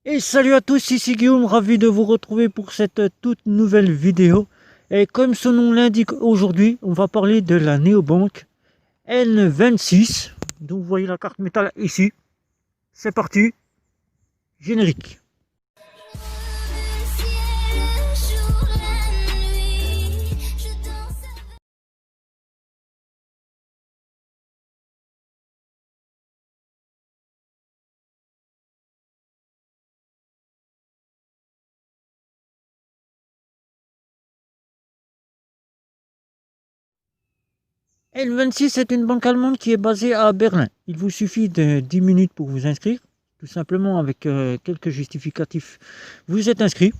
Et salut à tous, ici Guillaume, ravi de vous retrouver pour cette toute nouvelle vidéo. Et comme son nom l'indique, aujourd'hui, on va parler de la néobanque N26. Donc vous voyez la carte métal ici. C'est parti, générique. N26 est une banque allemande qui est basée à Berlin. Il vous suffit de 10 minutes pour vous inscrire. Tout simplement avec quelques justificatifs, vous êtes inscrit.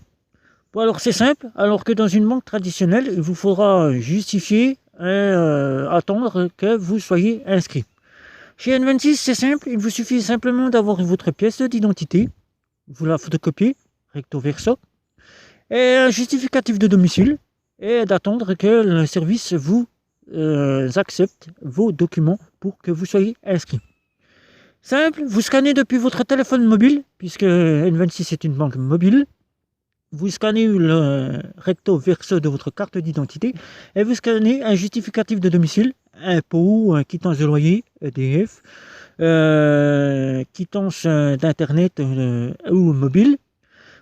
Bon, alors c'est simple, alors que dans une banque traditionnelle, il vous faudra justifier et attendre que vous soyez inscrit. Chez N26, c'est simple, il vous suffit simplement d'avoir votre pièce d'identité, vous la photocopiez, recto verso, et un justificatif de domicile, et d'attendre que le service vous accepte vos documents pour que vous soyez inscrit. Simple, vous scannez depuis votre téléphone mobile, puisque N26 est une banque mobile. Vous scannez le recto verso de votre carte d'identité et vous scannez un justificatif de domicile, impôt, quittance de loyer, EDF, quittance d'internet ou mobile.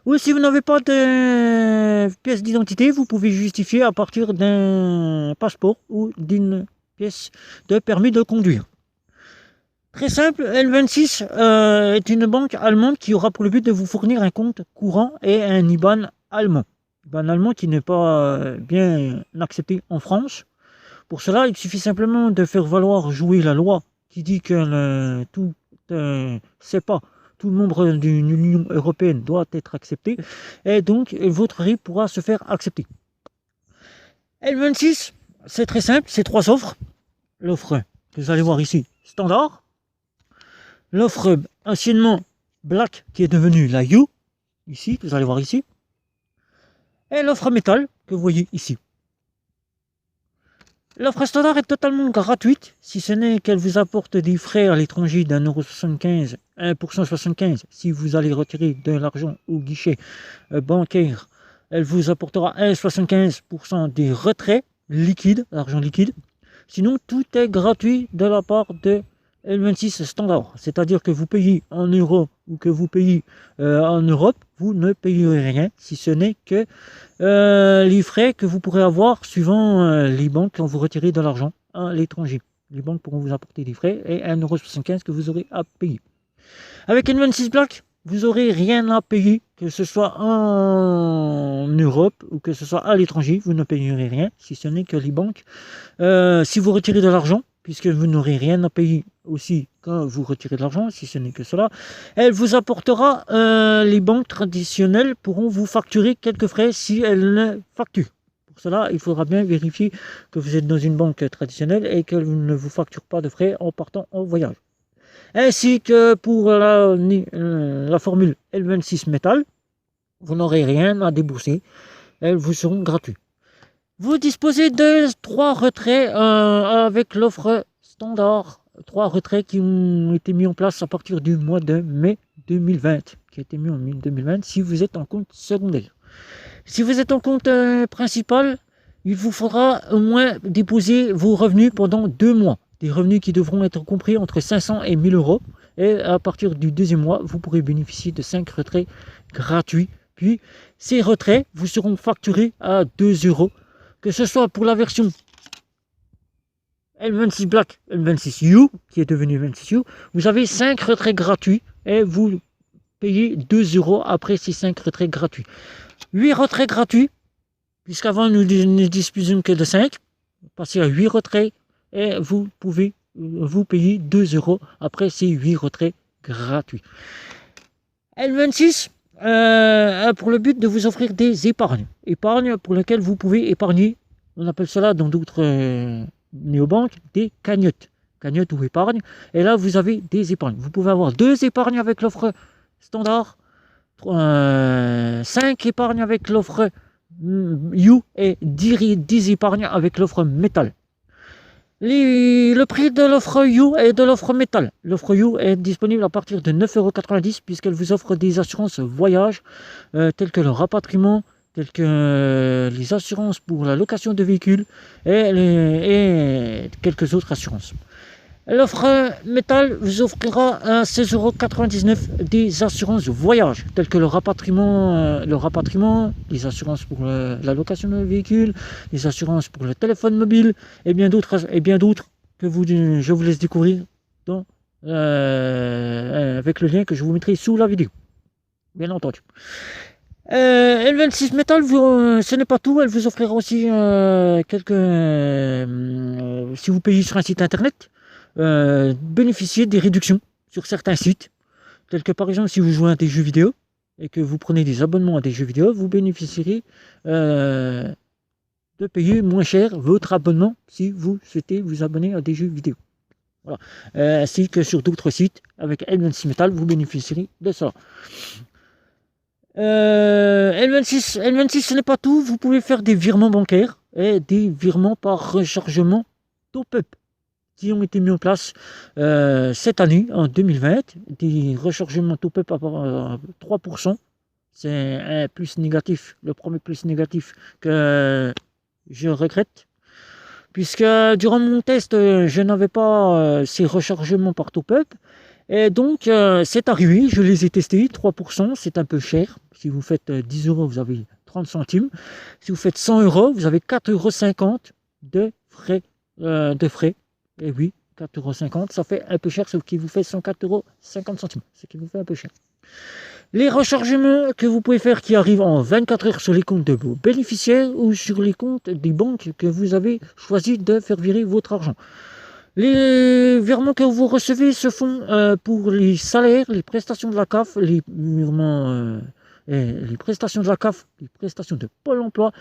Ou si vous n'avez pas de pièce d'identité, vous pouvez justifier à partir d'un passeport ou d'une pièce de permis de conduire. Très simple, N26 est une banque allemande qui aura pour le but de vous fournir un compte courant et un IBAN allemand. IBAN allemand qui n'est pas bien accepté en France. Pour cela, il suffit simplement de faire valoir jouer la loi qui dit que tout membre d'une Union européenne doit être accepté. Et donc, votre RIB pourra se faire accepter. N26, c'est très simple, c'est 3 offres. L'offre que vous allez voir ici, standard. L'offre anciennement Black qui est devenue la You, ici, que vous allez voir ici. Et l'offre métal que vous voyez ici. L'offre standard est totalement gratuite, si ce n'est qu'elle vous apporte des frais à l'étranger d'1,75€, 1,75€ si vous allez retirer de l'argent au guichet bancaire. Elle vous apportera 1,75% des retraits liquides, l'argent liquide. Sinon, tout est gratuit de la part de N26 standard, c'est-à-dire que vous payez en euros ou que vous payez en Europe, vous ne payerez rien, si ce n'est que les frais que vous pourrez avoir suivant les banques quand vous retirez de l'argent à l'étranger. Les banques pourront vous apporter des frais et 1,75€ que vous aurez à payer. Avec N26 Black, vous n'aurez rien à payer, que ce soit en Europe ou que ce soit à l'étranger, vous ne payerez rien, si ce n'est que les banques. Si vous retirez de l'argent, puisque vous n'aurez rien à payer aussi quand vous retirez de l'argent, si ce n'est que cela, elle vous apportera, les banques traditionnelles pourront vous facturer quelques frais si elles le facturent. Pour cela, il faudra bien vérifier que vous êtes dans une banque traditionnelle et qu'elle ne vous facture pas de frais en partant en voyage. Ainsi que pour la formule L26 métal, vous n'aurez rien à débourser, elles vous seront gratuites. Vous disposez de 3 retraits avec l'offre standard. 3 retraits qui ont été mis en place à partir du mois de mai 2020. Qui a été mis en mai 2020 si vous êtes en compte secondaire. Si vous êtes en compte principal, il vous faudra au moins déposer vos revenus pendant 2 mois. Des revenus qui devront être compris entre 500 et 1000 euros. Et à partir du 2e mois, vous pourrez bénéficier de 5 retraits gratuits. Puis, ces retraits vous seront facturés à 2 €. Que ce soit pour la version N26 Black, N26 You, qui est devenu N26 You, vous avez 5 retraits gratuits et vous payez 2 € après ces 5 retraits gratuits. 8 retraits gratuits, puisqu'avant nous ne disposions que de 5, passez à 8 retraits et vous pouvez vous payer 2 € après ces 8 retraits gratuits. N26 a pour le but de vous offrir des épargnes. Épargnes pour lesquelles vous pouvez épargner, on appelle cela dans d'autres néobanques, des cagnottes. Cagnottes ou épargnes. Et là, vous avez des épargnes. Vous pouvez avoir 2 épargnes avec l'offre standard, 5 épargnes avec l'offre You et 10 épargnes avec l'offre métal. Le prix de l'offre You et de l'offre Métal. L'offre You est disponible à partir de 9,90 € puisqu'elle vous offre des assurances voyage telles que le rapatriement, telles que les assurances pour la location de véhicules et quelques autres assurances. L'offre métal vous offrira à 16,99 € des assurances voyage, telles que le rapatriement, les assurances pour la location de véhicule, les assurances pour le téléphone mobile et bien d'autres que je vous laisse découvrir avec le lien que je vous mettrai sous la vidéo, bien entendu. N26 Metal, ce n'est pas tout, elle vous offrira aussi si vous payez sur un site internet, bénéficier des réductions sur certains sites, tels que par exemple si vous jouez à des jeux vidéo et que vous prenez des abonnements à des jeux vidéo, vous bénéficierez de payer moins cher votre abonnement si vous souhaitez vous abonner à des jeux vidéo. Voilà. Ainsi que sur d'autres sites, avec N26 Metal, vous bénéficierez de ça. N26, ce n'est pas tout, vous pouvez faire des virements bancaires et des virements par rechargement top-up qui ont été mis en place cette année, en 2020, des rechargements top-up à 3%. C'est un plus négatif, le premier plus négatif que je regrette, puisque durant mon test, je n'avais pas ces rechargements par top-up. Et donc, c'est arrivé, je les ai testés, 3%, c'est un peu cher. Si vous faites 10 €, vous avez 30 centimes. Si vous faites 100 €, vous avez 4,50 € de frais. Et oui, 4,50 €, ça fait un peu cher, ce qui vous fait 104,50 €, ce qui vous fait un peu cher. Les rechargements que vous pouvez faire qui arrivent en 24 heures sur les comptes de vos bénéficiaires ou sur les comptes des banques que vous avez choisi de faire virer votre argent. Les virements que vous recevez se font pour les salaires, les prestations de la CAF, les virements, les prestations de la CAF, les prestations de Pôle emploi,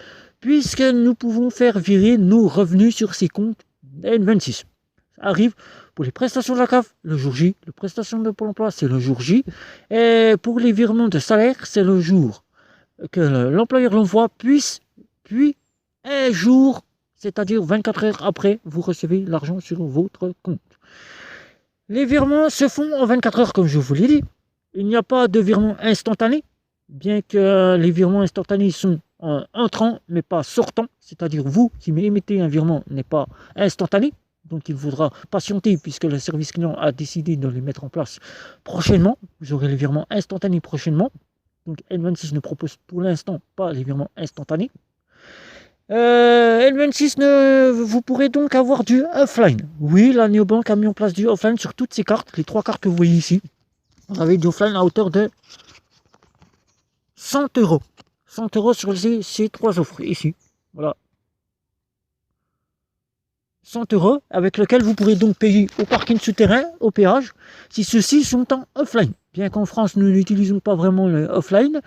puisque nous pouvons faire virer nos revenus sur ces comptes N26. Ça arrive pour les prestations de la CAF le jour J, les prestations de Pôle emploi c'est le jour J, et pour les virements de salaire c'est le jour que l'employeur l'envoie, puis un jour, c'est-à-dire 24 heures après, vous recevez l'argent sur votre compte. Les virements se font en 24 heures, comme je vous l'ai dit. Il n'y a pas de virement instantané, bien que les virements instantanés sont entrants, mais pas sortants. C'est-à-dire, vous qui émettez un virement n'est pas instantané, donc il faudra patienter, puisque le service client a décidé de les mettre en place prochainement. Vous aurez les virements instantanés prochainement. Donc N26 ne propose pour l'instant pas les virements instantanés. N26, vous pourrez donc avoir du offline. Oui, la Neobank a mis en place du offline sur toutes ces cartes, les 3 cartes que vous voyez ici. Vous avez du offline à hauteur de 100 €. 100 € sur ces 3 offres ici. Voilà. 100 € avec lequel vous pourrez donc payer au parking souterrain, au péage, si ceux-ci sont en offline. Bien qu'en France, nous n'utilisons pas vraiment le offline,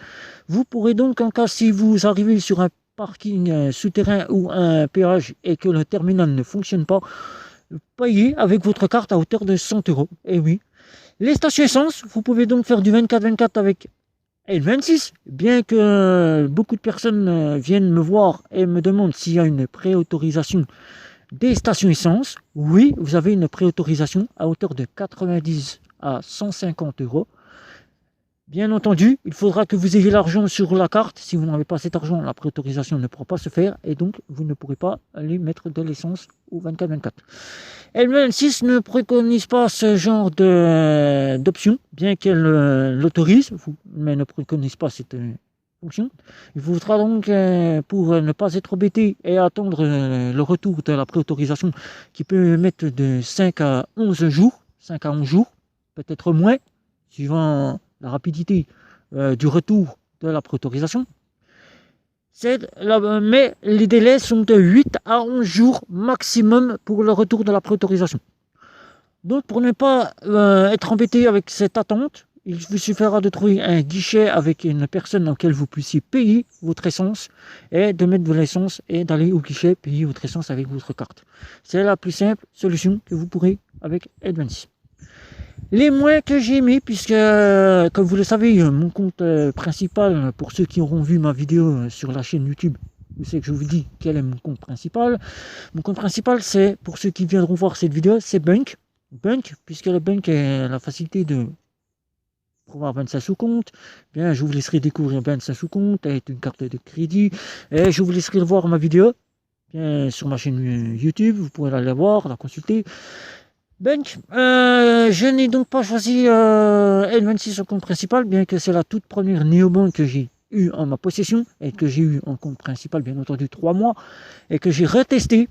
vous pourrez donc, en cas si vous arrivez sur un parking souterrain ou un péage et que le terminal ne fonctionne pas, payer avec votre carte à hauteur de 100 €. Et oui. Les stations essence, vous pouvez donc faire du 24/24 avec N26, bien que beaucoup de personnes viennent me voir et me demandent s'il y a une préautorisation des stations essence. Oui, vous avez une préautorisation à hauteur de 90 à 150 €. Bien entendu, il faudra que vous ayez l'argent sur la carte. Si vous n'avez pas cet argent, la préautorisation ne pourra pas se faire et donc vous ne pourrez pas aller mettre de l'essence au 24/24. N26 ne préconise pas ce genre d'option, bien qu'elle l'autorise, mais ne préconise pas cette fonction. Il faudra donc, pour ne pas être embêté et attendre le retour de la préautorisation qui peut mettre de 5 à 11 jours, peut-être moins, suivant la rapidité du retour de la préautorisation. Mais les délais sont de 8 à 11 jours maximum pour le retour de la préautorisation. Donc pour ne pas être embêté avec cette attente, il vous suffira de trouver un guichet avec une personne dans laquelle vous puissiez payer votre essence et de mettre de l'essence et d'aller au guichet payer votre essence avec votre carte. C'est la plus simple solution que vous pourrez avec N26. Les moins que j'ai aimés, puisque comme vous le savez, mon compte principal, pour ceux qui auront vu ma vidéo sur la chaîne YouTube Vous savez que je vous dis quel est mon compte principal. Mon compte principal, c'est, pour ceux qui viendront voir cette vidéo, c'est Bunk. Bunk, puisque le Bunk est la facilité de pouvoir vendre ça sous compte. Bien, je vous laisserai découvrir vendre ça sous compte avec une carte de crédit. Et je vous laisserai voir ma vidéo bien, sur ma chaîne YouTube. Vous pourrez la voir, la consulter. Bunk, je n'ai donc pas choisi N26 en compte principal, bien que c'est la toute première néobank que j'ai eu en ma possession et que j'ai eu en compte principal, bien entendu, 3 mois et que j'ai retesté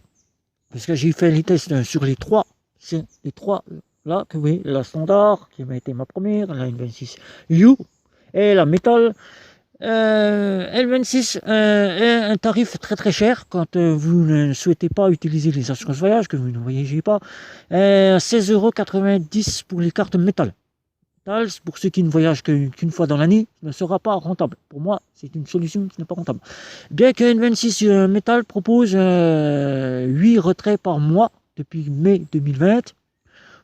parce que j'ai fait les tests sur les trois. C'est les trois là que vous voyez, la standard qui m'a été ma première, la N26 U et la Metal. L26 est un tarif très très cher quand vous ne souhaitez pas utiliser les assurances voyage, que vous ne voyagez pas. 16,90 € pour les cartes métal. Pour ceux qui ne voyagent qu'une fois dans l'année, ne sera pas rentable. Pour moi, c'est une solution qui n'est pas rentable. Bien que N26 Metal propose 8 retraits par mois depuis mai 2020,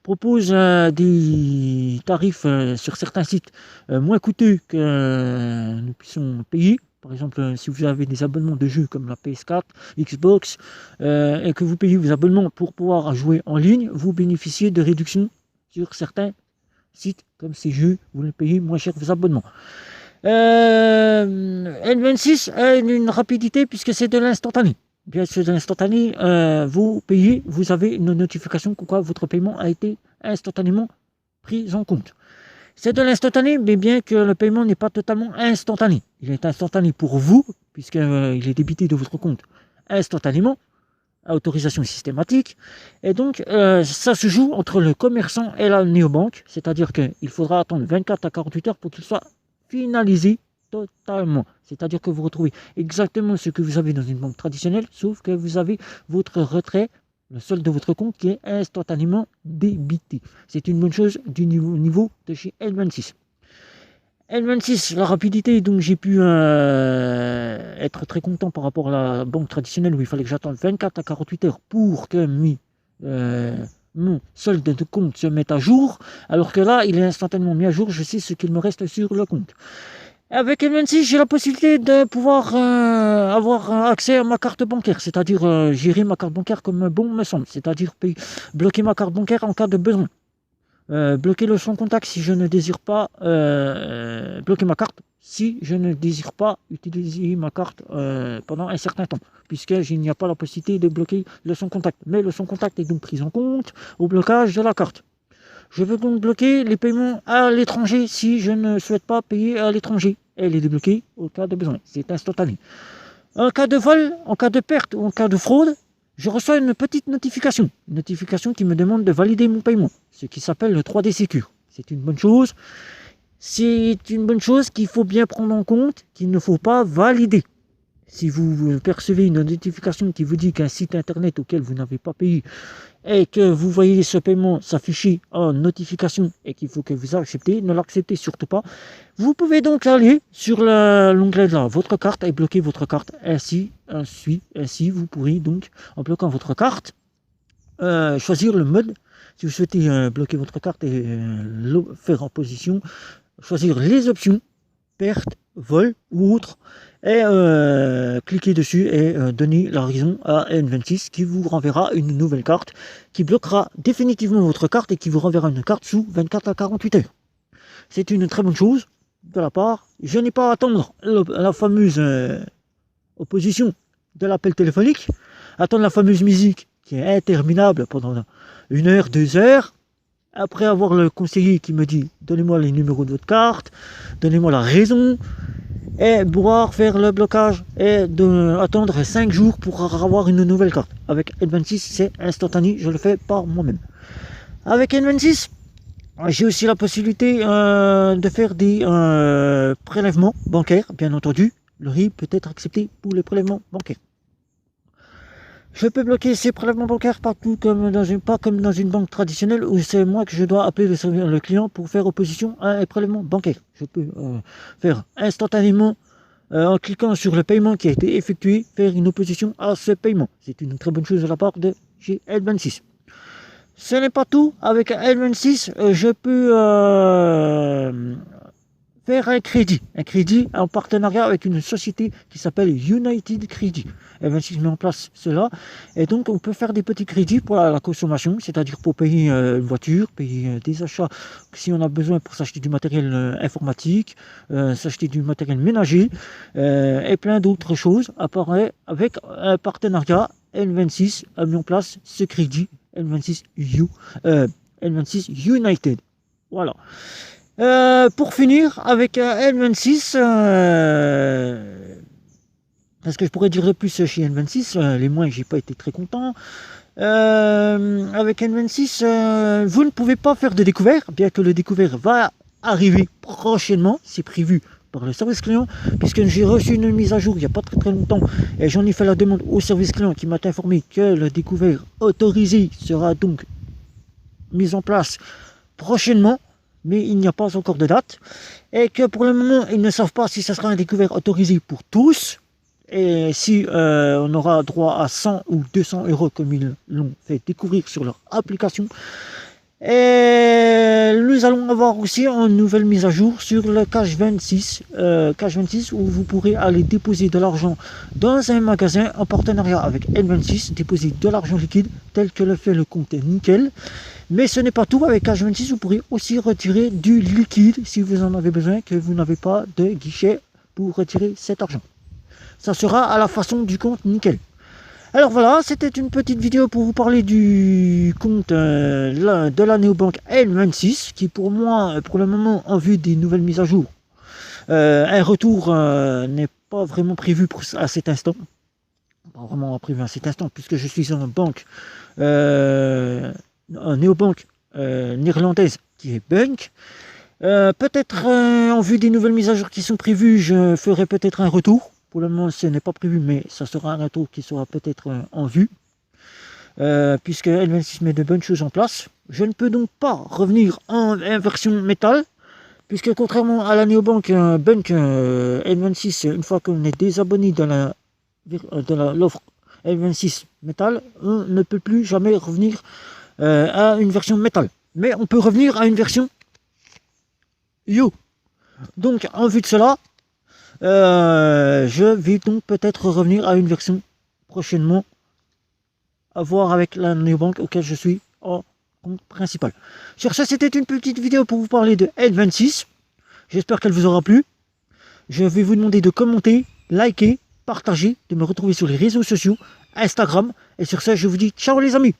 propose des tarifs sur certains sites moins coûteux que nous puissions payer. Par exemple, si vous avez des abonnements de jeux comme la PS4, Xbox, et que vous payez vos abonnements pour pouvoir jouer en ligne, vous bénéficiez de réductions sur certains sites comme ces jeux, vous les payez moins cher vos abonnements. N26 a une rapidité puisque c'est de l'instantané. Bien sûr, de l'instantané, vous payez, vous avez une notification comme quoi votre paiement a été instantanément pris en compte. C'est de l'instantané, mais bien que le paiement n'est pas totalement instantané. Il est instantané pour vous, puisqu'il est débité de votre compte instantanément, à autorisation systématique. Et donc, ça se joue entre le commerçant et la néobanque, c'est-à-dire qu'il faudra attendre 24 à 48 heures pour qu'il soit finalisé totalement. C'est-à-dire que vous retrouvez exactement ce que vous avez dans une banque traditionnelle, sauf que vous avez votre retrait, le solde de votre compte qui est instantanément débité. C'est une bonne chose du niveau de chez N26. N26, la rapidité, donc j'ai pu être très content par rapport à la banque traditionnelle où il fallait que j'attende 24 à 48 heures pour que mon solde de compte se mette à jour, alors que là, il est instantanément mis à jour, je sais ce qu'il me reste sur le compte. Avec N26, j'ai la possibilité de pouvoir avoir accès à ma carte bancaire, c'est-à-dire gérer ma carte bancaire comme bon me semble, c'est-à-dire bloquer ma carte bancaire en cas de besoin. Bloquer le sans contact si je ne désire pas bloquer ma carte, si je ne désire pas utiliser ma carte pendant un certain temps, puisqu'il n'y a pas la possibilité de bloquer le sans contact. Mais le sans contact est donc pris en compte au blocage de la carte. Je veux donc bloquer les paiements à l'étranger si je ne souhaite pas payer à l'étranger et les débloquer au cas de besoin. C'est instantané. En cas de vol, en cas de perte ou en cas de fraude, je reçois une petite notification. Une notification qui me demande de valider mon paiement, ce qui s'appelle le 3D Secure. C'est une bonne chose. C'est une bonne chose qu'il faut bien prendre en compte, qu'il ne faut pas valider. Si vous percevez une notification qui vous dit qu'un site internet auquel vous n'avez pas payé et que vous voyez ce paiement s'afficher en notification et qu'il faut que vous acceptez, ne l'acceptez surtout pas. Vous pouvez donc aller sur l'onglet de votre carte et bloquer votre carte. Ainsi, vous pourrez donc, en bloquant votre carte, choisir le mode. Si vous souhaitez bloquer votre carte et le faire en position, choisir les options, perte, vol ou autre, et cliquez dessus et donnez la raison à N26 qui vous renverra une nouvelle carte qui bloquera définitivement votre carte et qui vous renverra une carte sous 24 à 48 heures. C'est une très bonne chose de la part. Je n'ai pas à attendre la fameuse opposition de l'appel téléphonique, attendre la fameuse musique qui est interminable pendant 1 heure, 2 heures. Après avoir le conseiller qui me dit donnez-moi les numéros de votre carte, donnez-moi la raison, et pouvoir faire le blocage et attendre 5 jours pour avoir une nouvelle carte. Avec N26, c'est instantané, je le fais par moi-même. Avec N26, j'ai aussi la possibilité de faire des prélèvements bancaires, bien entendu. Le RIB peut être accepté pour les prélèvements bancaires. Je peux bloquer ces prélèvements bancaires partout, pas comme dans une banque traditionnelle où c'est moi que je dois appeler le client pour faire opposition à un prélèvement bancaire. Je peux faire instantanément, en cliquant sur le paiement qui a été effectué, faire une opposition à ce paiement. C'est une très bonne chose de la part de chez N26. Ce n'est pas tout. Avec N26, je peux faire un crédit en partenariat avec une société qui s'appelle United Credit. N26 met en place cela, et donc on peut faire des petits crédits pour la consommation, c'est-à-dire pour payer une voiture, payer des achats si on a besoin pour s'acheter du matériel informatique, s'acheter du matériel ménager, et plein d'autres choses. Apparaît avec un partenariat. N26 a mis en place ce crédit N26 United. Voilà. Pour finir avec N26, parce que je pourrais dire de plus chez N26, les mois j'ai pas été très content. Avec N26, vous ne pouvez pas faire de découvert, bien que le découvert va arriver prochainement, c'est prévu par le service client, puisque j'ai reçu une mise à jour il n'y a pas très longtemps, et j'en ai fait la demande au service client qui m'a informé que le découvert autorisé sera donc mis en place prochainement, mais il n'y a pas encore de date, et que pour le moment ils ne savent pas si ça sera un découvert autorisé pour tous, et si on aura droit à 100 ou 200 euros comme ils l'ont fait découvrir sur leur application. Et nous allons avoir aussi une nouvelle mise à jour sur le Cash 26, où vous pourrez aller déposer de l'argent dans un magasin en partenariat avec N26, déposer de l'argent liquide tel que le fait le compte Nickel. Mais ce n'est pas tout, avec Cash 26 vous pourrez aussi retirer du liquide si vous en avez besoin, que vous n'avez pas de guichet pour retirer cet argent. Ça sera à la façon du compte Nickel. Alors voilà, c'était une petite vidéo pour vous parler du compte de la néobanque N26, qui pour moi, pour le moment, en vue des nouvelles mises à jour, un retour n'est pas vraiment prévu à cet instant. Pas vraiment prévu à cet instant, puisque je suis en banque, en néobanque néerlandaise qui est Bunk. Peut-être en vue des nouvelles mises à jour qui sont prévues, je ferai peut-être un retour. Pour le moment, ce n'est pas prévu, mais ça sera un retour qui sera peut-être en vue, puisque N26 met de bonnes choses en place. Je ne peux donc pas revenir en version métal, puisque contrairement à la néobanque Bunk, N26, une fois qu'on est désabonné de l'offre N26 métal, on ne peut plus jamais revenir à une version métal. Mais on peut revenir à une version You. Donc, en vue de cela, je vais donc peut-être revenir à une version prochainement, à voir avec la néobanque auquel je suis en compte principal. Sur ce, c'était une petite vidéo pour vous parler de N26. J'espère qu'elle vous aura plu. Je vais vous demander de commenter, liker, partager, de me retrouver sur les réseaux sociaux, Instagram. Et sur ce, je vous dis ciao les amis.